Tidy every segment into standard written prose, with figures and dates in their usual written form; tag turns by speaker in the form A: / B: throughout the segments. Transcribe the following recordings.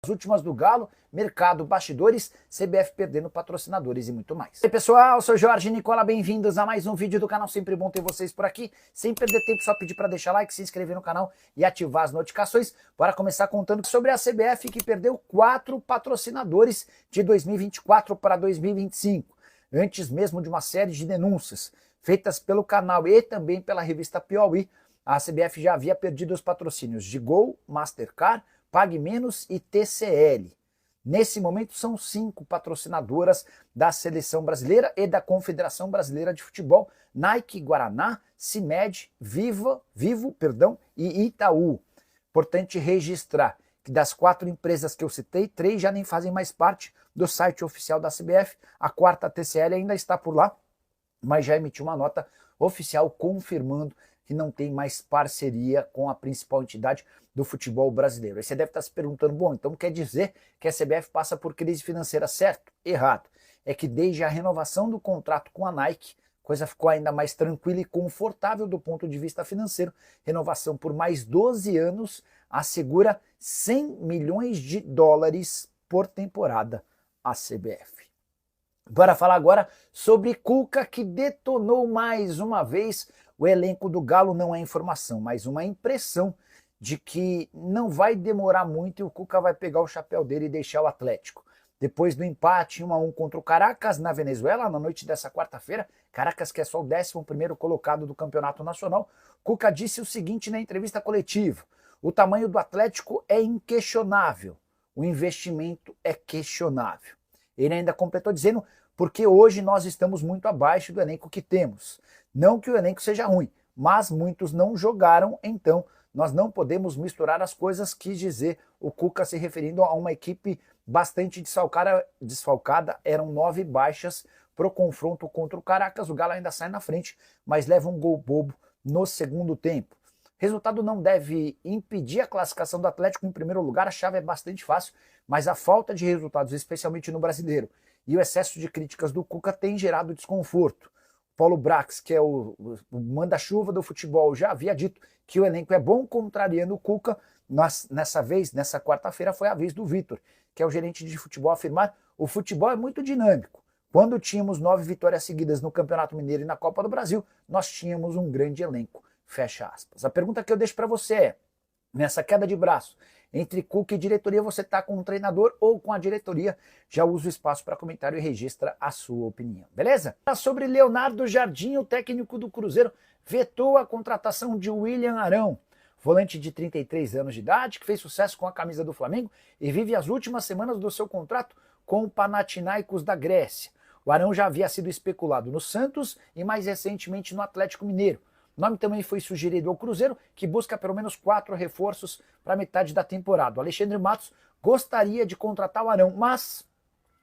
A: As últimas do Galo, mercado, bastidores, CBF perdendo patrocinadores e muito mais. E aí, pessoal, eu sou Jorge Nicola, bem-vindos a mais um vídeo do canal, sempre bom ter vocês por aqui. Sem perder tempo, só pedir para deixar like, se inscrever no canal e ativar as notificações. Bora começar contando sobre a CBF que perdeu 4 patrocinadores de 2024 para 2025, antes mesmo de uma série de denúncias feitas pelo canal e também pela revista Piauí. A CBF já havia perdido os patrocínios de Gol, Mastercard, Pague Menos e TCL. Nesse momento são 5 patrocinadoras da Seleção Brasileira e da Confederação Brasileira de Futebol: Nike, Guaraná, CIMED, Vivo e Itaú. Importante registrar que das 4 empresas que eu citei, 3 já nem fazem mais parte do site oficial da CBF. A quarta, a TCL, ainda está por lá, mas já emitiu uma nota oficial confirmando que não tem mais parceria com a principal entidade do futebol brasileiro. Aí você deve estar se perguntando, bom, então quer dizer que a CBF passa por crise financeira? Certo? Errado. É que desde a renovação do contrato com a Nike, a coisa ficou ainda mais tranquila e confortável do ponto de vista financeiro. Renovação por mais 12 anos assegura 100 milhões de dólares por temporada à CBF. Bora falar agora sobre Cuca, que detonou mais uma vez. O elenco do Galo não é informação, mas uma impressão de que não vai demorar muito e o Cuca vai pegar o chapéu dele e deixar o Atlético. Depois do empate 1-1 contra o Caracas na Venezuela, na noite dessa quarta-feira, Caracas, que é só o 11º colocado do Campeonato Nacional, Cuca disse o seguinte na entrevista coletiva: o tamanho do Atlético é inquestionável, o investimento é questionável. Ele ainda completou dizendo: porque hoje nós estamos muito abaixo do elenco que temos. Não que o elenco seja ruim, mas muitos não jogaram, então nós não podemos misturar as coisas, quis dizer o Cuca, se referindo a uma equipe bastante desfalcada. Eram 9 baixas para o confronto contra o Caracas. O Galo ainda sai na frente, mas leva um gol bobo no segundo tempo. Resultado não deve impedir a classificação do Atlético em primeiro lugar, a chave é bastante fácil, mas a falta de resultados, especialmente no Brasileiro, e o excesso de críticas do Cuca tem gerado desconforto. Paulo Brax, que é o manda-chuva do futebol, já havia dito que o elenco é bom, contrariando o Cuca. Nessa quarta-feira, foi a vez do Vitor, que é o gerente de futebol, afirmar: o futebol é muito dinâmico. Quando tínhamos 9 vitórias seguidas no Campeonato Mineiro e na Copa do Brasil, nós tínhamos um grande elenco. Fecha aspas. A pergunta que eu deixo para você é: nessa queda de braço entre Cuca e diretoria, você está com um treinador ou com a diretoria? Já usa o espaço para comentário e registra a sua opinião, beleza? Sobre Leonardo Jardim, o técnico do Cruzeiro vetou a contratação de William Arão, volante de 33 anos de idade, que fez sucesso com a camisa do Flamengo e vive as últimas semanas do seu contrato com o Panathinaikos da Grécia. O Arão já havia sido especulado no Santos e mais recentemente no Atlético Mineiro. O nome também foi sugerido ao Cruzeiro, que busca pelo menos 4 reforços para a metade da temporada. O Alexandre Matos gostaria de contratar o Arão, mas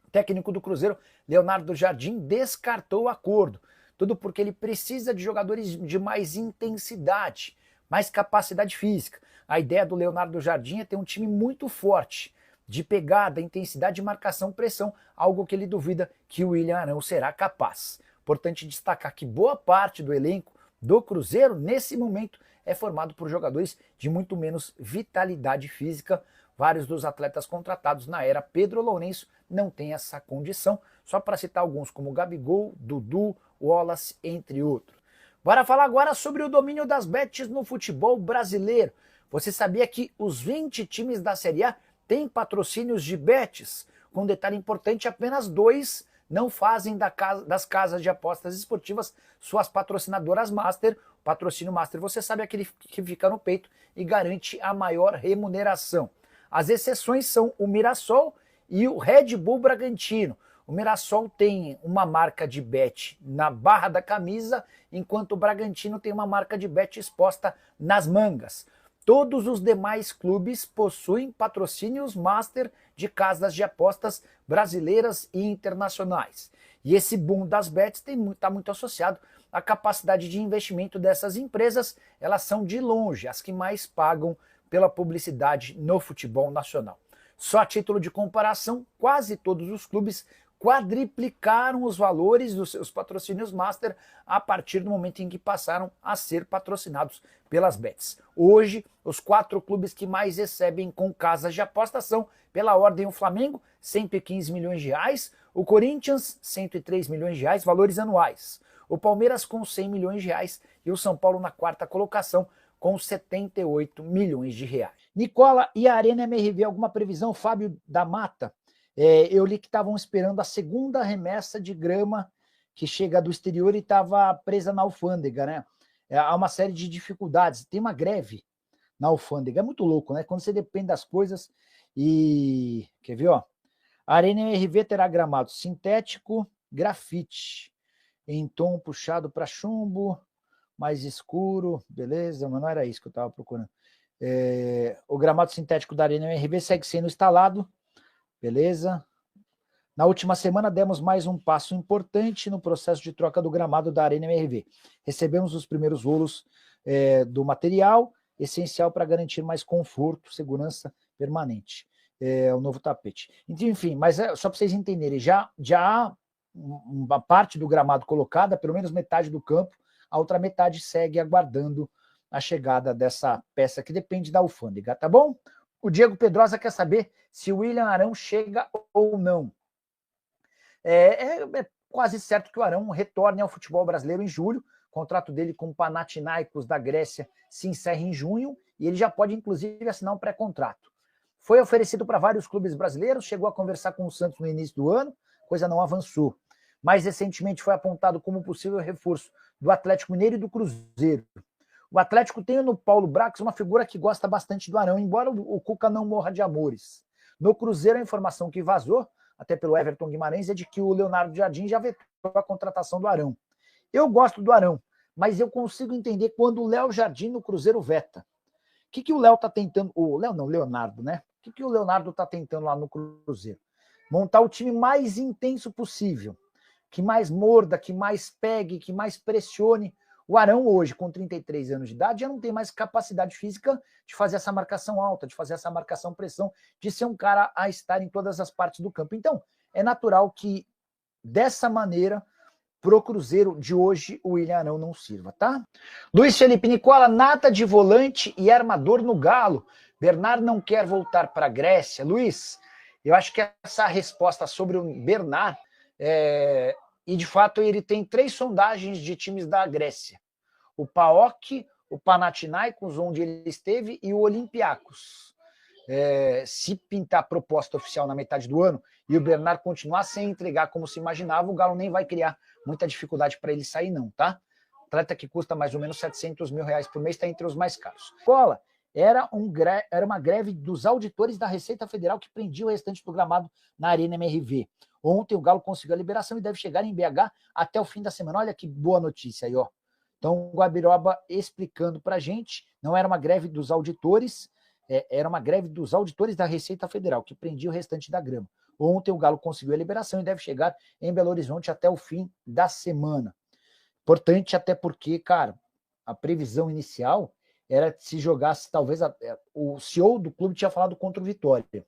A: o técnico do Cruzeiro, Leonardo Jardim, descartou o acordo. Tudo porque ele precisa de jogadores de mais intensidade, mais capacidade física. A ideia do Leonardo Jardim é ter um time muito forte, de pegada, intensidade de marcação, pressão, algo que ele duvida que o William Arão será capaz. Importante destacar que boa parte do elenco do Cruzeiro, nesse momento, é formado por jogadores de muito menos vitalidade física. Vários dos atletas contratados na era Pedro Lourenço não têm essa condição, só para citar alguns como Gabigol, Dudu, Wallace, entre outros. Bora falar agora sobre o domínio das bets no futebol brasileiro. Você sabia que os 20 times da Série A têm patrocínios de bets? Com um detalhe importante, apenas 2 não fazem das casas de apostas esportivas suas patrocinadoras master. O patrocínio master, você sabe, é aquele que fica no peito e garante a maior remuneração. As exceções são o Mirassol e o Red Bull Bragantino. O Mirassol tem uma marca de bet na barra da camisa, enquanto o Bragantino tem uma marca de bet exposta nas mangas. Todos os demais clubes possuem patrocínios master de casas de apostas brasileiras e internacionais. E esse boom das bets está muito associado à capacidade de investimento dessas empresas. Elas são de longe as que mais pagam pela publicidade no futebol nacional. Só a título de comparação, quase todos os clubes quadriplicaram os valores dos seus patrocínios master a partir do momento em que passaram a ser patrocinados pelas bets. Hoje, os 4 clubes que mais recebem com casas de aposta são Pela ordem, o Flamengo, 115 milhões de reais, o Corinthians, 103 milhões de reais, valores anuais. O Palmeiras com 100 milhões de reais e o São Paulo na quarta colocação com 78 milhões de reais. Nicola, e a Arena MRV, alguma previsão? Fábio da Mata, eu li que estavam esperando a segunda remessa de grama que chega do exterior e estava presa na alfândega, né? Há uma série de dificuldades, tem uma greve na alfândega, é muito louco, né? Quando você depende das coisas e... Quer ver, ó? A Arena MRV terá gramado sintético, grafite, em tom puxado para chumbo, mais escuro, beleza, mas não era isso que eu estava procurando. O gramado sintético da Arena MRV segue sendo instalado, beleza. Na última semana demos mais um passo importante no processo de troca do gramado da Arena MRV. Recebemos os primeiros rolos do material, essencial para garantir mais conforto, segurança permanente. O novo tapete. Enfim, mas só para vocês entenderem, já há uma parte do gramado colocada, pelo menos metade do campo, a outra metade segue aguardando a chegada dessa peça que depende da alfândega, tá bom? O Diego Pedrosa quer saber se o William Arão chega ou não. É quase certo que o Arão retorne ao futebol brasileiro em julho. O contrato dele com o Panathinaikos da Grécia se encerra em junho e ele já pode, inclusive, assinar um pré-contrato. Foi oferecido para vários clubes brasileiros, chegou a conversar com o Santos no início do ano, coisa não avançou. Mais recentemente foi apontado como possível reforço do Atlético Mineiro e do Cruzeiro. O Atlético tem no Paulo Brax uma figura que gosta bastante do Arão, embora o Cuca não morra de amores. No Cruzeiro, a informação que vazou, até pelo Everton Guimarães, é de que o Leonardo Jardim já vetou a contratação do Arão. Eu gosto do Arão, mas eu consigo entender quando o Léo Jardim no Cruzeiro veta. O que o Léo está tentando... Leonardo, né? O que o Leonardo está tentando lá no Cruzeiro? Montar o time mais intenso possível, que mais morda, que mais pegue, que mais pressione. O Arão hoje, com 33 anos de idade, já não tem mais capacidade física de fazer essa marcação alta, de fazer essa marcação pressão, de ser um cara a estar em todas as partes do campo. Então, é natural que, dessa maneira, pro Cruzeiro de hoje, o William Arão não sirva, tá? Luiz Felipe Nicola, nada de volante e armador no Galo. Bernard não quer voltar para a Grécia. Luiz, eu acho que essa resposta sobre o Bernard... E, de fato, ele tem 3 sondagens de times da Grécia. O PAOK, o Panathinaikos, onde ele esteve, e o Olympiacos. Se pintar proposta oficial na metade do ano e o Bernard continuar sem entregar como se imaginava, o Galo nem vai criar muita dificuldade para ele sair, não, tá? Atleta que custa mais ou menos 700 mil reais por mês, está entre os mais caros. Cola, era uma greve dos auditores da Receita Federal que prendia o restante do gramado na Arena MRV. Ontem o Galo conseguiu a liberação e deve chegar em BH até o fim da semana. Olha que boa notícia aí, ó. Então o Guabiroba explicando pra gente, não era uma greve dos auditores, era uma greve dos auditores da Receita Federal, que prendia o restante da grama. Ontem o Galo conseguiu a liberação e deve chegar em Belo Horizonte até o fim da semana. Importante até porque, cara, a previsão inicial era que se jogasse, talvez, o CEO do clube tinha falado contra o Vitória.